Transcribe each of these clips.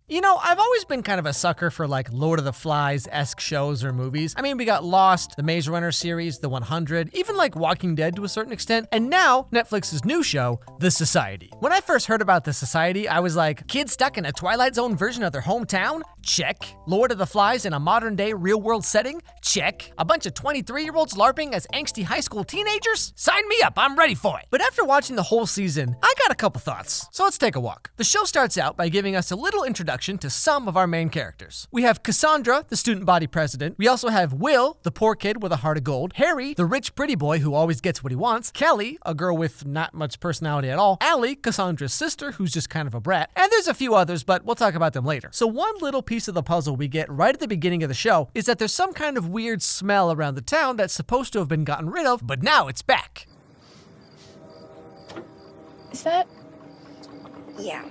You know, I've always been kind of a sucker for like Lord of the Flies-esque shows or movies. I mean, we got Lost, the Maze Runner series, The 100, even like Walking Dead to a certain extent, and now Netflix's new show, The Society. When I first heard about The Society, I was like, kids stuck in a Twilight Zone version of their hometown? Check. Lord of the Flies in a modern-day real-world setting? Check. A bunch of 23-year-olds LARPing as angsty high school teenagers? Sign me up, I'm ready for it. But after watching the whole season, I got a couple thoughts. So let's take a walk. The show starts out by giving us a little introduction to some of our main characters. We have Cassandra, the student body president. We also have Will, the poor kid with a heart of gold. Harry, the rich pretty boy who always gets what he wants. Kelly, a girl with not much personality at all. Allie, Cassandra's sister, who's just kind of a brat. And there's a few others, but we'll talk about them later. So one little piece of the puzzle we get right at the beginning of the show is that there's some kind of weird smell around the town that's supposed to have been gotten rid of, but now it's back. Is that? Yeah.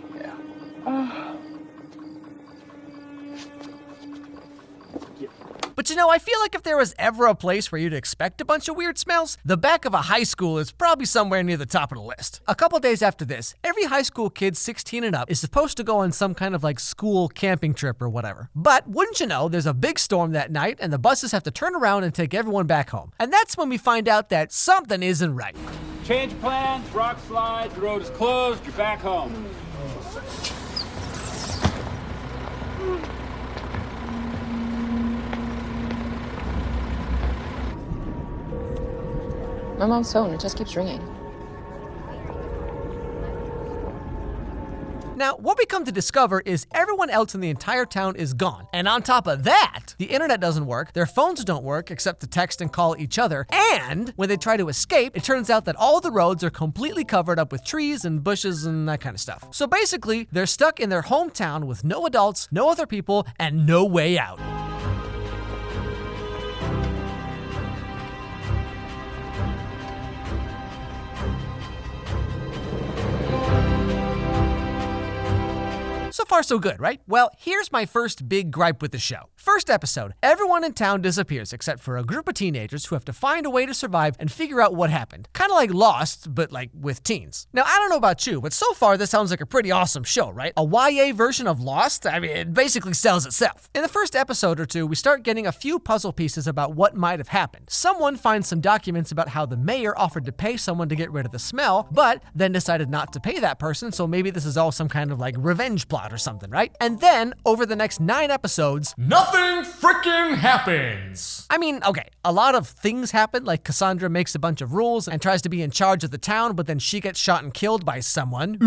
But you know, I feel like if there was ever a place where you'd expect a bunch of weird smells, the back of a high school is probably somewhere near the top of the list. A couple days after this, every high school kid 16 and up is supposed to go on some kind of like school camping trip or whatever. But wouldn't you know, there's a big storm that night and the buses have to turn around and take everyone back home. And that's when we find out that something isn't right. Change plans, rock slide, the road is closed, you're back home. My mom's phone, it just keeps ringing. Now, what we come to discover is everyone else in the entire town is gone. And on top of that, the internet doesn't work, their phones don't work except to text and call each other, and when they try to escape, it turns out that all the roads are completely covered up with trees and bushes and that kind of stuff. So basically, they're stuck in their hometown with no adults, no other people, and no way out. So far, so good, right? Well, here's my first big gripe with the show. First episode, everyone in town disappears except for a group of teenagers who have to find a way to survive and figure out what happened. Kind of like Lost, but like with teens. Now, I don't know about you, but so far this sounds like a pretty awesome show, right? A YA version of Lost? I mean, it basically sells itself. In the first episode or two, we start getting a few puzzle pieces about what might have happened. Someone finds some documents about how the mayor offered to pay someone to get rid of the smell, but then decided not to pay that person, so maybe this is all some kind of like revenge plot or something, right? And then, over the next 9 episodes, nothing frickin' happens. I mean, okay, a lot of things happen, like Cassandra makes a bunch of rules and tries to be in charge of the town, but then she gets shot and killed by someone.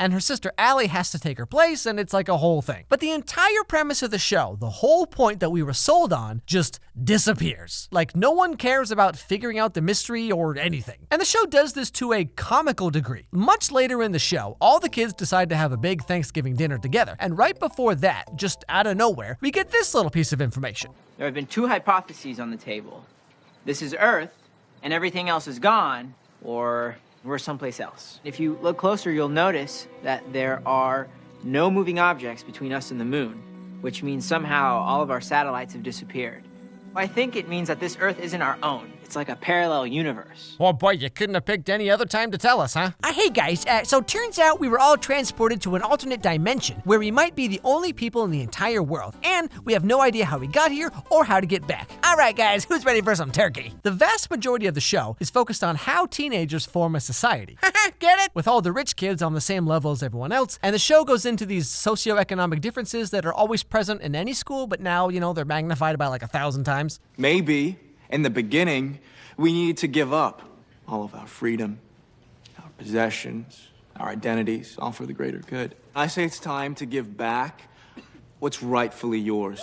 And her sister Allie has to take her place, and it's like a whole thing. But the entire premise of the show, the whole point that we were sold on, just disappears. Like, no one cares about figuring out the mystery or anything. And the show does this to a comical degree. Much later in the show, all the kids decide to have a big Thanksgiving dinner together. And right before that, just out of nowhere, we get this little piece of information. There have been 2 hypotheses on the table. This is Earth, and everything else is gone, or we're someplace else. If you look closer, you'll notice that there are no moving objects between us and the moon, which means somehow all of our satellites have disappeared. I think it means that this Earth isn't our own. It's like a parallel universe. Oh boy, you couldn't have picked any other time to tell us, huh? Hey guys, so turns out we were all transported to an alternate dimension where we might be the only people in the entire world, and we have no idea how we got here or how to get back. All right guys, who's ready for some turkey? The vast majority of the show is focused on how teenagers form a society. Get it? With all the rich kids on the same level as everyone else, and the show goes into these socioeconomic differences that are always present in any school, but now, you know, they're magnified by like 1,000 times. Maybe, in the beginning, we need to give up all of our freedom, our possessions, our identities, all for the greater good. I say it's time to give back what's rightfully yours.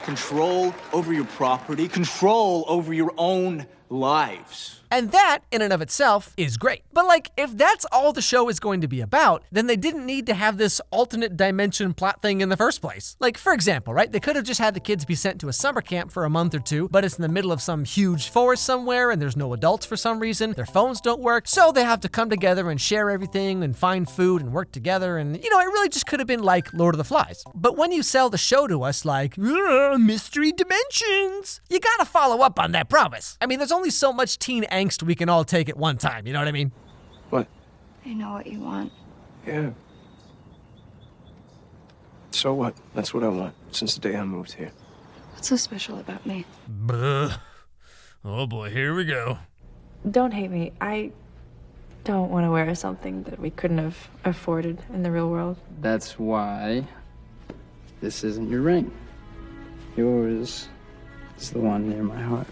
Control over your property, control over your own lives. And that, in and of itself, is great. But like, if that's all the show is going to be about, then they didn't need to have this alternate dimension plot thing in the first place. Like, for example, right, they could have just had the kids be sent to a summer camp for a month or 2, but it's in the middle of some huge forest somewhere and there's no adults for some reason, their phones don't work, so they have to come together and share everything and find food and work together, and, you know, it really just could have been like Lord of the Flies. But when you sell the show to us like, mystery dimensions, you gotta follow up on that promise. I mean, there's only so much teen angst we can all take at one time, you know what I mean? What? I know what you want. Yeah. So what? That's what I want since the day I moved here. What's so special about me? Buh. Oh boy, here we go. Don't hate me. I don't want to wear something that we couldn't have afforded in the real world. That's why this isn't your ring. Yours is the one near my heart.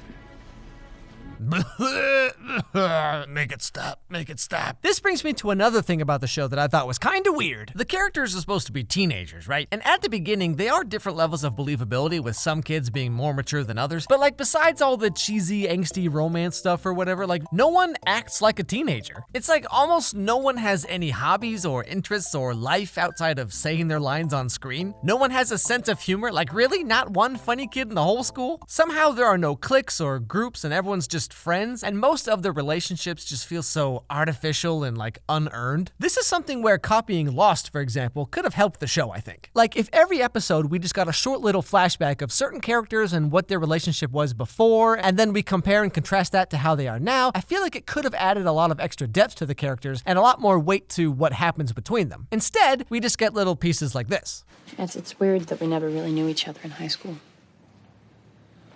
Make it stop. Make it stop. This brings me to another thing about the show that I thought was kind of weird. The characters are supposed to be teenagers, right? And at the beginning, they are different levels of believability, with some kids being more mature than others. But like, besides all the cheesy, angsty romance stuff or whatever, like, no one acts like a teenager. It's like almost no one has any hobbies or interests or life outside of saying their lines on screen. No one has a sense of humor. Like, really? Not one funny kid in the whole school? Somehow there are no cliques or groups and everyone's just friends, and most of the relationships just feel so artificial and like unearned. This is something where copying Lost, for example, could have helped the show, I think. Like, if every episode we just got a short little flashback of certain characters and what their relationship was before, and then we compare and contrast that to how they are now, I feel like it could have added a lot of extra depth to the characters and a lot more weight to what happens between them. Instead, we just get little pieces like this. It's weird that we never really knew each other in high school.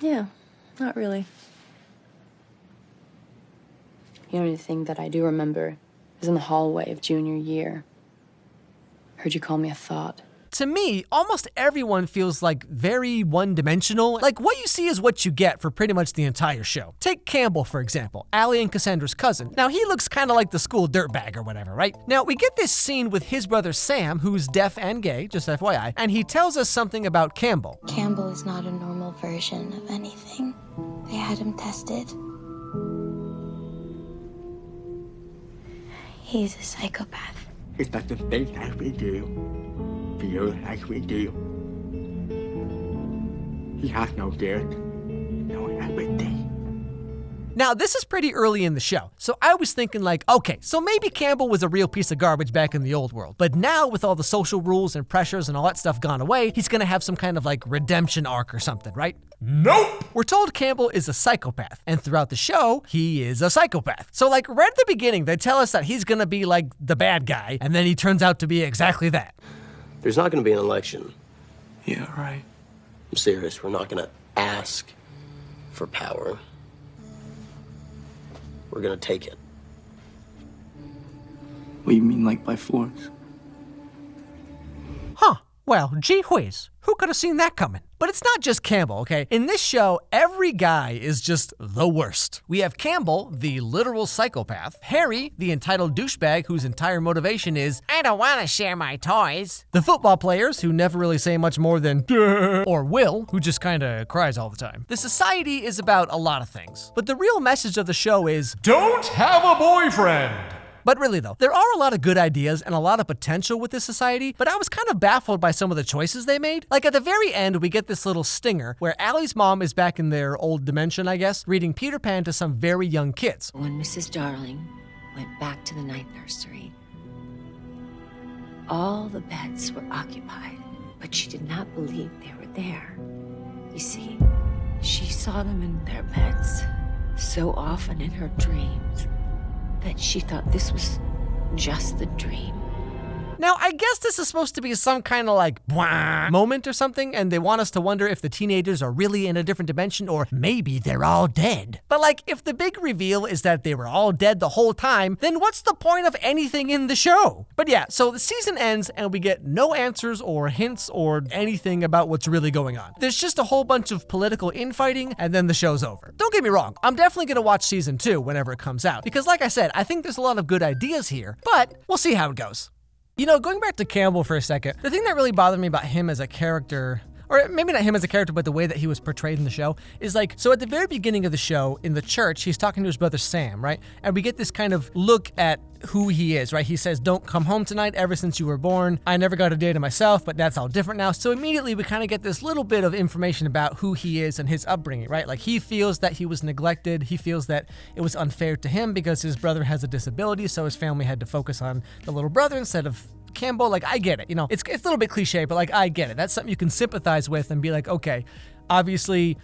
Yeah, not really. The only thing that I do remember is in the hallway of junior year. Heard you call me a thought. To me, almost everyone feels like very one-dimensional. Like, what you see is what you get for pretty much the entire show. Take Campbell, for example, Allie and Cassandra's cousin. Now, he looks kind of like the school dirtbag or whatever, right? Now, we get this scene with his brother Sam, who's deaf and gay, just FYI, and he tells us something about Campbell. Campbell is not a normal version of anything. They had him tested. He's a psychopath. He doesn't think like we do, feel like we do. He has no guilt, no empathy. Now, this is pretty early in the show, so I was thinking like, okay, so maybe Campbell was a real piece of garbage back in the old world. But now, with all the social rules and pressures and all that stuff gone away, he's gonna have some kind of like redemption arc or something, right? Nope! We're told Campbell is a psychopath, and throughout the show, he is a psychopath. So like, right at the beginning, they tell us that he's gonna be like the bad guy, and then he turns out to be exactly that. There's not gonna be an election. Yeah, right. I'm serious, we're not gonna ask for power. We're gonna take it. What do you mean, like by force? Huh. Well, gee whiz. Who could have seen that coming? But it's not just Campbell, okay? In this show, every guy is just the worst. We have Campbell, the literal psychopath, Harry, the entitled douchebag whose entire motivation is, I don't want to share my toys, the football players who never really say much more than, duh, or Will, who just kinda cries all the time. The society is about a lot of things, but the real message of the show is, don't have a boyfriend! But really though, there are a lot of good ideas and a lot of potential with this society, but I was kind of baffled by some of the choices they made. Like at the very end, we get this little stinger where Allie's mom is back in their old dimension, I guess, reading Peter Pan to some very young kids. When Mrs. Darling went back to the night nursery, all the beds were occupied, but she did not believe they were there. You see, she saw them in their beds so often in her dreams that she thought this was just the dream. Now, I guess this is supposed to be some kind of like moment or something, and they want us to wonder if the teenagers are really in a different dimension, or maybe they're all dead. But like, if the big reveal is that they were all dead the whole time, then what's the point of anything in the show? But yeah, so the season ends and we get no answers or hints or anything about what's really going on. There's just a whole bunch of political infighting, and then the show's over. Don't get me wrong, I'm definitely gonna watch season 2 whenever it comes out, because like I said, I think there's a lot of good ideas here, but we'll see how it goes. You know, going back to Campbell for a second, the thing that really bothered me about him as a character, or maybe not him as a character, but the way that he was portrayed in the show, is like, so at the very beginning of the show, in the church, he's talking to his brother Sam, right? And we get this kind of look at who he is, right? He says, don't come home tonight, ever since you were born. I never got a day to myself, but that's all different now. So immediately we kind of get this little bit of information about who he is and his upbringing, right? Like he feels that he was neglected. He feels that it was unfair to him because his brother has a disability, so his family had to focus on the little brother instead of Campbell. Like, I get it, you know, it's a little bit cliche, but like, I get it. That's something you can sympathize with and be like, okay, obviously,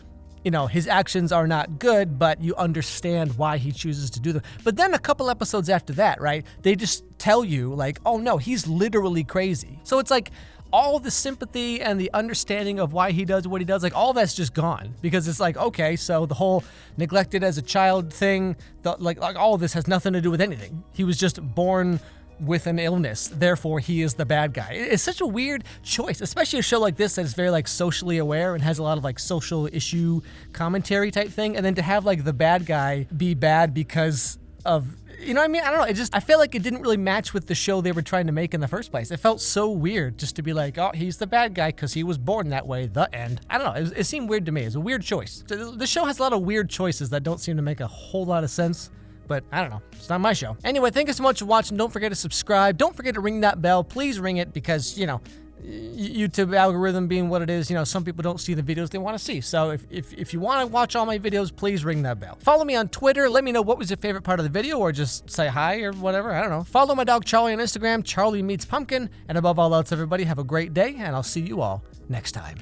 you know, his actions are not good, but you understand why he chooses to do them. But then a couple episodes after that, right, they just tell you like, oh no, he's literally crazy. So it's like, all the sympathy and the understanding of why he does what he does, like all that's just gone, because it's like, okay, so the whole neglected as a child thing, like all of this has nothing to do with anything. He was just born with an illness, therefore he is the bad guy. It's such a weird choice, especially a show like this that is very like socially aware and has a lot of like social issue commentary type thing, and then to have like the bad guy be bad because of, you know what I mean? I don't know. I feel like it didn't really match with the show they were trying to make in the first place. It felt so weird just to be like, oh, he's the bad guy because he was born that way, the end. I don't know. It seemed weird to me. It's a weird choice. The show has a lot of weird choices that don't seem to make a whole lot of sense. But I don't know. It's not my show. Anyway, thank you so much for watching. Don't forget to subscribe. Don't forget to ring that bell. Please ring it because, you know, YouTube algorithm being what it is, you know, some people don't see the videos they want to see. So if you want to watch all my videos, please ring that bell. Follow me on Twitter. Let me know what was your favorite part of the video, or just say hi or whatever. I don't know. Follow my dog Charlie on Instagram, Charlie Meets Pumpkin. And above all else, everybody, have a great day, and I'll see you all next time.